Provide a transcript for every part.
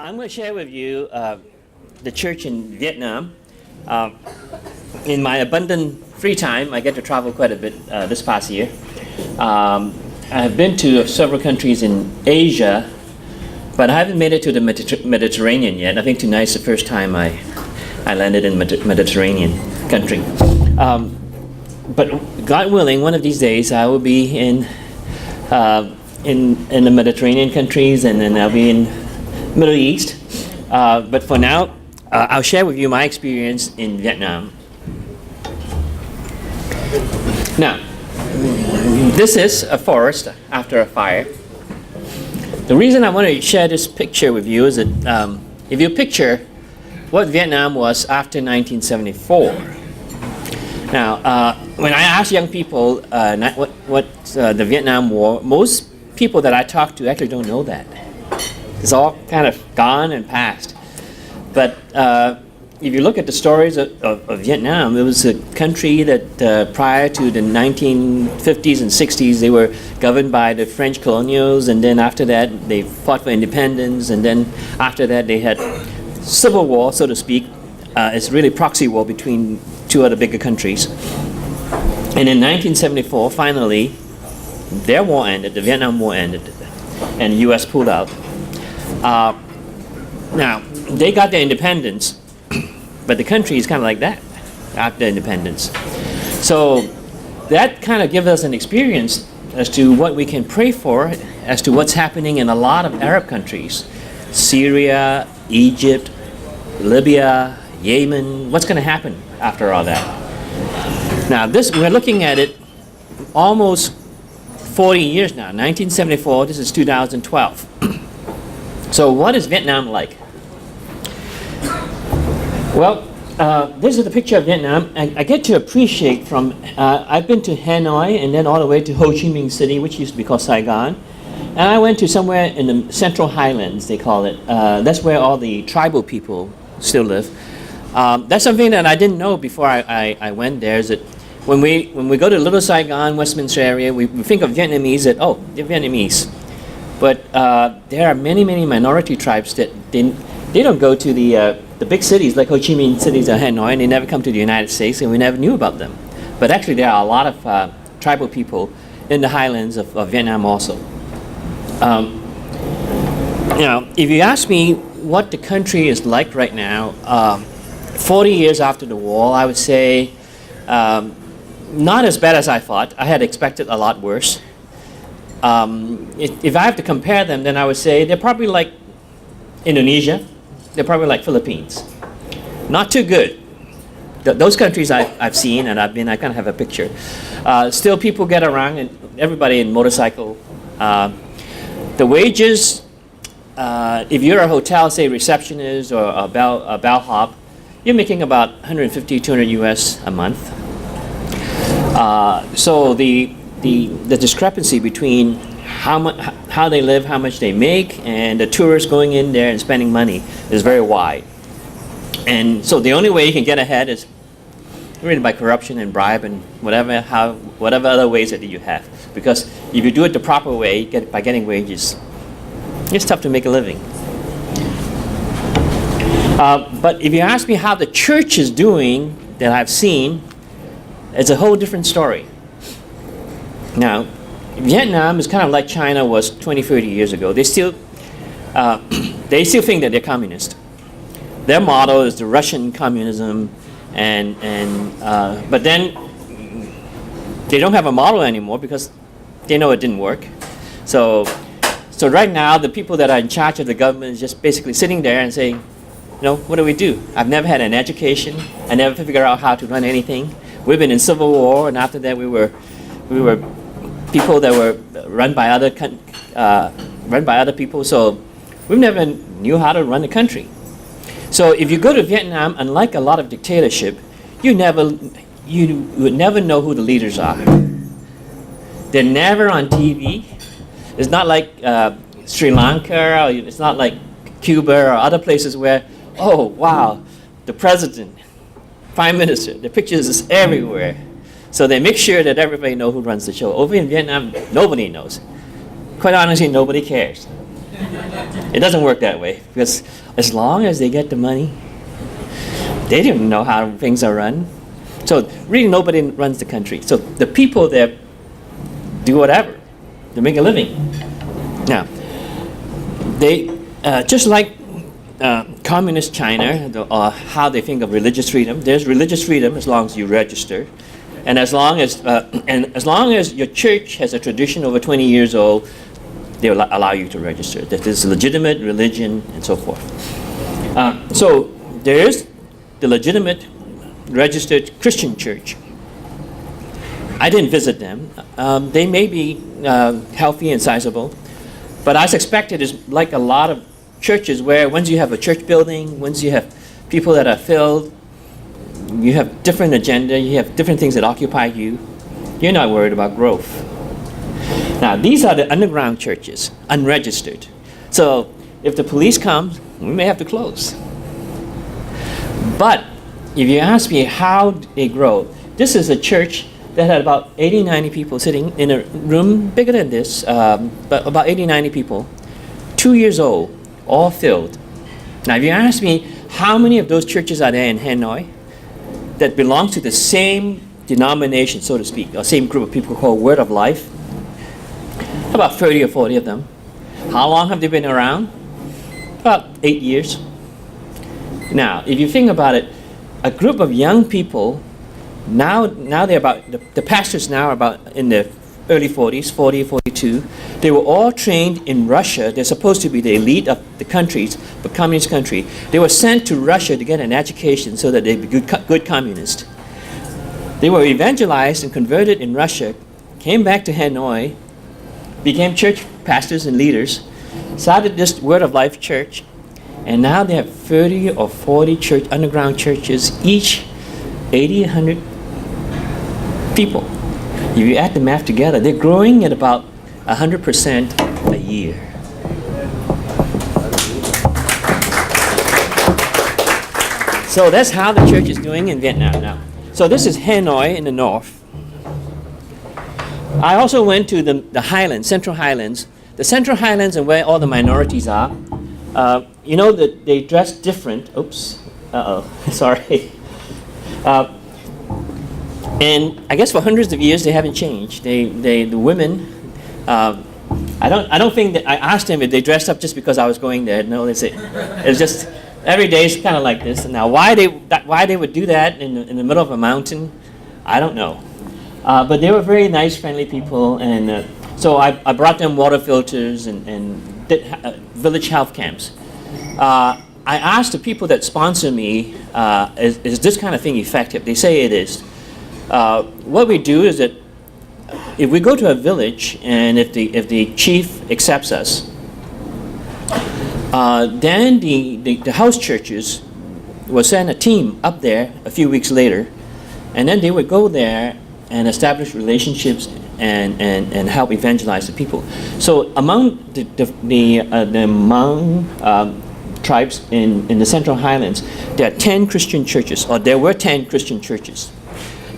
I'm going to share with you the church in Vietnam. In my abundant free time, I get to travel quite a bit this past year. I have been to several countries in Asia, but I haven't made it to the Mediterranean yet. I think tonight's the first time I landed in Mediterranean country. But God willing, one of these days I will be in the Mediterranean countries, and then I'll be in Middle East. But for now, I'll share with you my experience in Vietnam. Now, this is a forest after a fire. The reason I want to share this picture with you is that if you picture what Vietnam was after 1974. Now, when I ask young people what the Vietnam War, most people that I talk to actually don't know that. It's all kind of gone and past. But if you look at the stories of Vietnam, it was a country that prior to the 1950s and 60s, they were governed by the French colonials, and then after that, they fought for independence, and then after that, they had civil war, so to speak. It's really proxy war between two other bigger countries. And in 1974, finally, their war ended, the Vietnam War ended, and the U.S. pulled out. Now, they got their independence, but the country is kind of like that after independence. So that kind of gives us an experience as to what we can pray for, as to what's happening in a lot of Arab countries. Syria, Egypt, Libya, Yemen. What's going to happen after all that? Now, we're looking at it almost 40 years now. 1974, this is 2012. So what is Vietnam like? Well, this is the picture of Vietnam. I get to appreciate from, I've been to Hanoi and then all the way to Ho Chi Minh City, which used to be called Saigon. And I went to somewhere in the Central Highlands, they call it. That's where all the tribal people still live. That's something that I didn't know before I went there, is that when we go to Little Saigon, Westminster area, we think of Vietnamese, that, oh, they're Vietnamese. But there are many minority tribes that they don't go to the big cities like Ho Chi Minh cities or Hanoi, and they never come to the United States, and we never knew about them. But actually, there are a lot of tribal people in the highlands of Vietnam also. If you ask me what the country is like right now, 40 years after the war, I would say not as bad as I thought. I had expected a lot worse. If I have to compare them, then I would say they're probably like Indonesia. They're probably like Philippines. Not too good. Those countries I've seen and I've been, I kind of have a picture. Still, people get around, and everybody in motorcycle. The wages, if you're a hotel, say receptionist or a bellhop, you're making about 150, 200 US a month. So the discrepancy between how they live, how much they make, and the tourists going in there and spending money is very wide. And so the only way you can get ahead is really by corruption and bribe and whatever other ways that you have. Because if you do it the proper way, by getting wages, it's tough to make a living. But if you ask me how the church is doing that I've seen, it's a whole different story. Now, Vietnam is kind of like China was 20, 30 years ago. They still think that they're communist. Their model is the Russian communism, but then they don't have a model anymore because they know it didn't work. So right now, the people that are in charge of the government is just basically sitting there and saying, what do we do? I've never had an education. I never figured out how to run anything. We've been in civil war, and after that we were people that were run by other people. So we never knew how to run the country. So if you go to Vietnam, unlike a lot of dictatorship, you would never know who the leaders are. They're never on TV. It's not like Sri Lanka, or it's not like Cuba or other places where, oh wow, the president, prime minister, the pictures is everywhere. So they make sure that everybody knows who runs the show. Over in Vietnam, nobody knows. Quite honestly, nobody cares. It doesn't work that way, because as long as they get the money, they don't know how things are run. So really nobody runs the country. So the people there do whatever to make a living. Now, they, just like communist China, how they think of religious freedom, there's religious freedom as long as you register. And as long as your church has a tradition over 20 years old, they will allow you to register. That is legitimate religion and so forth. So there is the legitimate registered Christian church. I didn't visit them. They may be healthy and sizable, but I suspect it is like a lot of churches where once you have a church building, once you have people that are filled, you have different agenda, you have different things that occupy you, you're not worried about growth. Now, these are the underground churches, unregistered. So if the police come, we may have to close. But if you ask me how they grow, this is a church that had about 80, 90 people sitting in a room bigger than this, but about 80, 90 people, 2 years old, all filled. Now, if you ask me how many of those churches are there in Hanoi that belong to the same denomination, so to speak, or same group of people called Word of Life, about 30 or 40 of them. How long have they been around? About 8 years. Now, if you think about it, a group of young people, now they're about, the pastors now are about in their early 40s, 40, 42. They were all trained in Russia. They're supposed to be the elite of the countries, the communist country. They were sent to Russia to get an education so that they'd be good communists. They were evangelized and converted in Russia, came back to Hanoi, became church pastors and leaders, started this Word of Life church, and now they have 30 or 40 underground churches, each 80, 100 people. If you add the math together, they're growing at about 100% a year. So that's how the church is doing in Vietnam now. So this is Hanoi in the north. I also went to the highlands, Central Highlands. The Central Highlands and where all the minorities are. You know that they dress different. Oops. Sorry. And I guess for hundreds of years they haven't changed. The women. I don't think that I asked them if they dressed up just because I was going there. No, they say it's just every day is kind of like this. Now why they would do that in the middle of a mountain, I don't know. But they were very nice, friendly people, and so I brought them water filters and did village health camps. I asked the people that sponsor me, is this kind of thing effective? They say it is. What we do is that if we go to a village and if the chief accepts us, then the house churches will send a team up there a few weeks later, and then they would go there and establish relationships and help evangelize the people. So among the Hmong tribes in the Central Highlands, there are 10 Christian churches, or there were 10 Christian churches.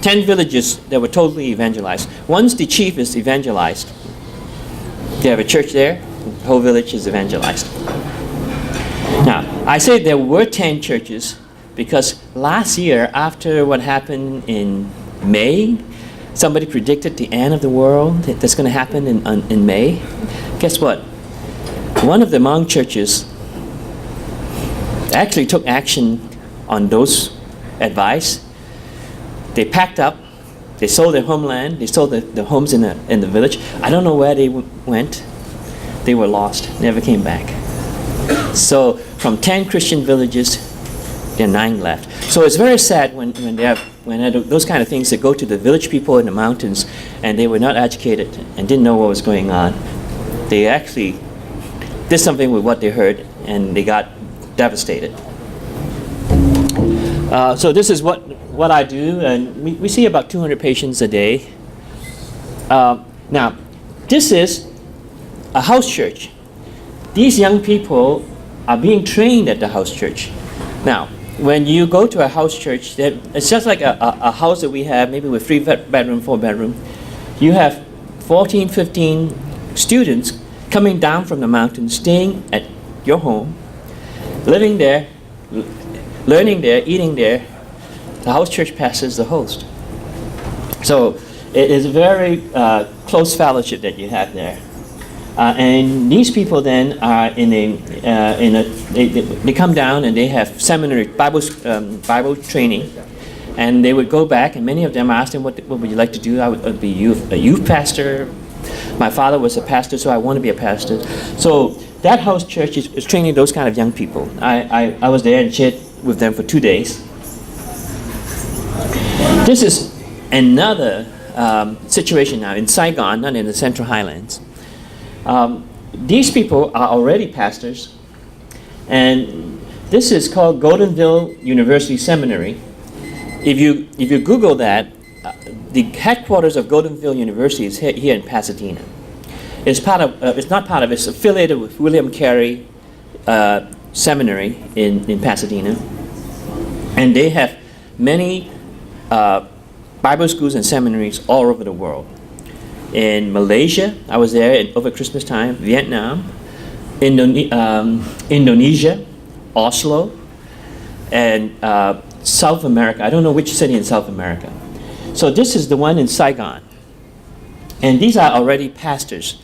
10 villages that were totally evangelized. Once the chief is evangelized, they have a church there, the whole village is evangelized. Now, I say there were 10 churches because last year, after what happened in May, somebody predicted the end of the world that's going to happen in May. Guess what? One of the Hmong churches actually took action on those advice. They packed up, they sold their homeland, they sold the homes in the village. I don't know where they went. They were lost, never came back. So from 10 Christian villages, there are 9 left. So it's very sad when there are those kind of things that go to the village people in the mountains and they were not educated and didn't know what was going on. They actually did something with what they heard and they got devastated. So this is what I do, and we see about 200 patients a day. Now, this is a house church. These young people are being trained at the house church. Now, when you go to a house church, it's just like a house that we have, maybe with 3 bedroom, 4 bedroom. You have 14, 15 students coming down from the mountain, staying at your home, living there, learning there, eating there. The house church pastor is the host. So it is a very close fellowship that you have there. And these people then are they come down and they have seminary Bible training, and they would go back, and many of them asked him, what would you like to do? I would be a youth pastor. My father was a pastor, so I want to be a pastor. So that house church is training those kind of young people. I was there and shared with them for 2 days. This is another situation now in Saigon, not in the Central Highlands. These people are already pastors, and this is called Goldenville University Seminary. If you Google that, the headquarters of Goldenville University is here in Pasadena. It's affiliated with William Carey Seminary in Pasadena, and they have many Bible schools and seminaries all over the world. In Malaysia, I was there over Christmas time, Vietnam, Indonesia, Oslo, and South America. I don't know which city in South America. So this is the one in Saigon. And these are already pastors.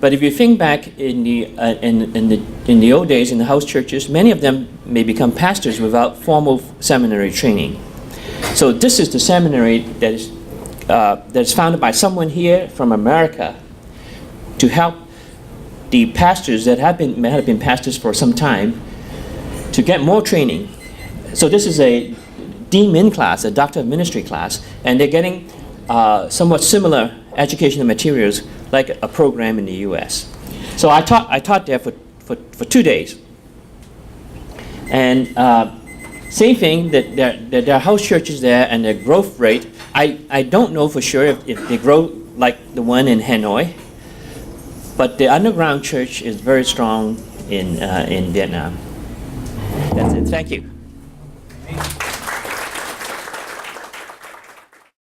But if you think back in the old days in the house churches, many of them may become pastors without formal seminary training. So this is the seminary that is founded by someone here from America to help the pastors that have been pastors for some time to get more training. So this is a D.Min class, a Doctor of Ministry class, and they're getting somewhat similar educational materials like a program in the U.S. So I taught there for 2 days. And same thing, that there are house churches there, and their growth rate, I don't know for sure if they grow like the one in Hanoi, but the underground church is very strong in Vietnam. That's it. Thank you.